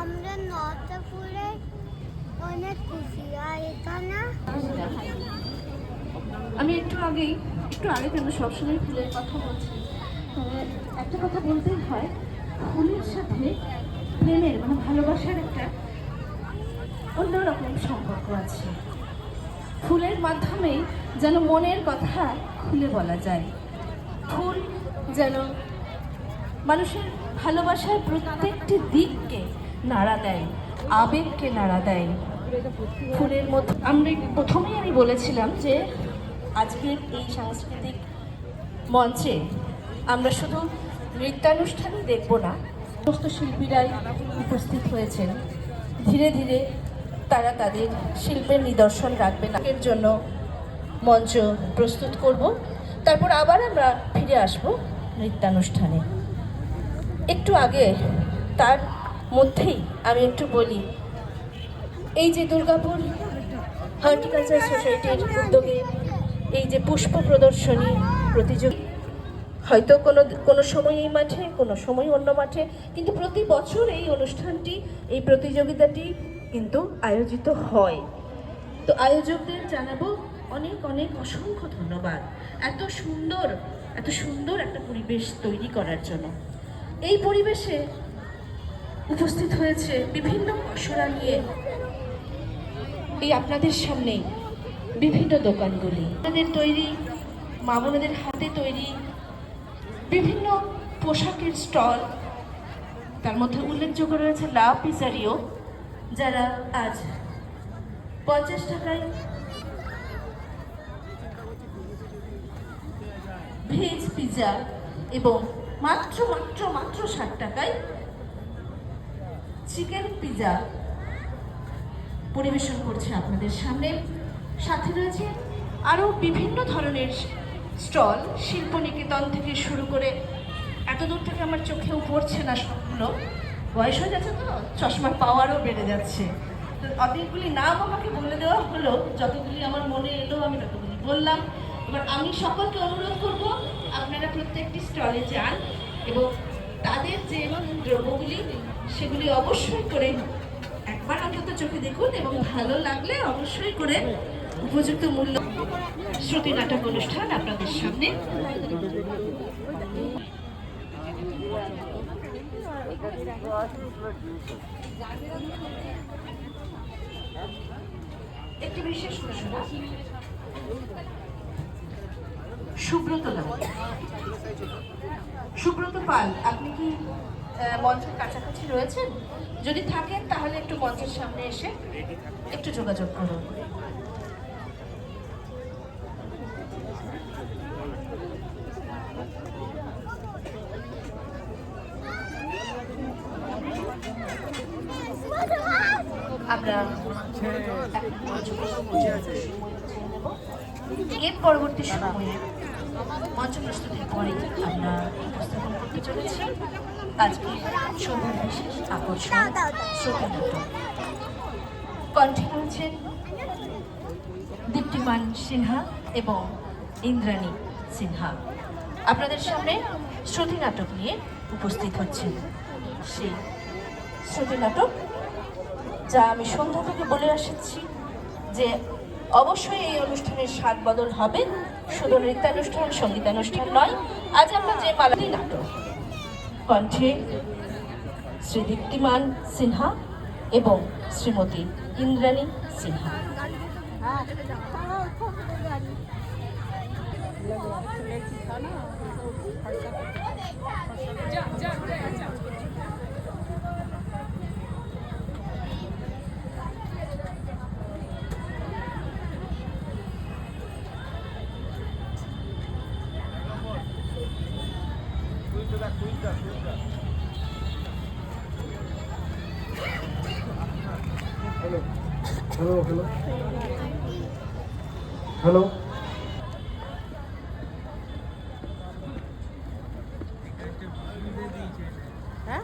আমরা নটাপুরে অনেক খুশি আর এখানে আমি একটু আগে কেন সবসময় ফুলের কথা বলছি। একটা কথা বলতেই হয়, ফুলের সাথে প্রেমের মানে ভালোবাসার একটা অন্যরকম সম্পর্ক আছে। ফুলের মাধ্যমেই যেন মনের কথা খুলে বলা যায়। ফুল যেন মানুষের ভালোবাসার প্রত্যেকটি দিককে নাড়া দেয়, আবেগকে নাড়া দেয়। ফুলের মধ্যে প্রথমেই আমি বলেছিলাম যে আজকের এই সাংস্কৃতিক মঞ্চে আমরা শুধু নৃত্যানুষ্ঠানই দেখব না, সমস্ত শিল্পীরাই উপস্থিত হয়েছেন। ধীরে ধীরে তারা তাদের শিল্পের নিদর্শন রাখবেন। এর জন্য মঞ্চ প্রস্তুত করব, তারপর আবার আমরা ফিরে আসব নৃত্যানুষ্ঠানে। একটু আগে তার মধ্যেই আমি একটু বলি, এই যে দুর্গাপুর হর্টিকালচার সোসাইটির উদ্যোগে এই যে পুষ্প প্রদর্শনী প্রতিযোগিতা, হয়তো কোনো সময় এই মাঠে, কোনো সময় অন্য মাঠে, কিন্তু প্রতি বছর এই অনুষ্ঠানটি, এই প্রতিযোগিতাটি কিন্তু আয়োজিত হয়। তো আয়োজকদের জানাবো অনেক অনেক অসংখ্য ধন্যবাদ এত সুন্দর একটা পরিবেশ তৈরি করার জন্য। এই পরিবেশে উপস্থিত হয়েছে বিভিন্ন পসরা নিয়ে এই আপনাদের সামনেই বিভিন্ন দোকানগুলি, আপনাদের তৈরি, মা বোনেদের হাতে তৈরি বিভিন্ন পোশাকের স্টল। তার মধ্যে উল্লেখযোগ্য রয়েছে লা পিজারিও, যারা আজ 50 টাকায় ভেজ পিজা এবং মাত্র 60 টাকায় চিকেন পিজা পরিবেশন করছে আপনাদের সামনে। সাথে রয়েছে আরও বিভিন্ন ধরনের স্টল, শিল্পনিকেতন থেকে শুরু করে, এত দূর থেকে আমার চোখেও পড়ছে না সবগুলো, বয়স হয়ে যাচ্ছে তো চশমার পাওয়ারও বেড়ে যাচ্ছে। তো অনেকগুলি নাম আমাকে বলে দেওয়া হলো, যতগুলি আমার মনে এলো আমি ততগুলি বললাম। এবার আমি সকলকে অনুরোধ করব আপনারা প্রত্যেকটি স্টলে যান এবং তাদের যে দ্রব্যগুলি সেগুলি অবশ্যই করে একবার অন্তত চোখে দেখুন এবং ভালো লাগলে অবশ্যই করে উপযুক্ত মূল্য। শ্রুতি নাটক অনুষ্ঠান আপনাদের সামনে। একটি বিশেষ ঘোষণা, সুব্রত পাল, আপনি কি মঞ্চের কাছাকাছি রয়েছেন? যদি থাকেন তাহলে একটু মঞ্চের সামনে এসে একটু যোগাযোগ করুন। আমরা এর পরবর্তী সময়ে মঞ্চ প্রস্তুতির পরে আমরা উপস্থাপন করতে চলেছি আজকে সন্ধ্যার বিশেষ আকর্ষণ শ্রুতি নাটক। কণ্ঠে রয়েছেন দীপ্তিমান সিনহা এবং ইন্দ্রাণী সিনহা। আপনাদের সামনে শ্রুতি নাটক নিয়ে উপস্থিত হচ্ছেন। সেই শ্রুতি নাটক, যা আমি সন্ধ্যা থেকে বলে আসছি যে অবশ্যই এই অনুষ্ঠানের স্বাদ বদল হবে, শুধু নৃত্যানুষ্ঠান, সঙ্গীতানুষ্ঠান নয়। আজ আমরা যে পালানি নাটক, কণ্ঠে শ্রী দীপ্তিমান সিনহা এবং শ্রীমতী ইন্দ্রাণী সিনহা। হ্যালো। হ্যাঁ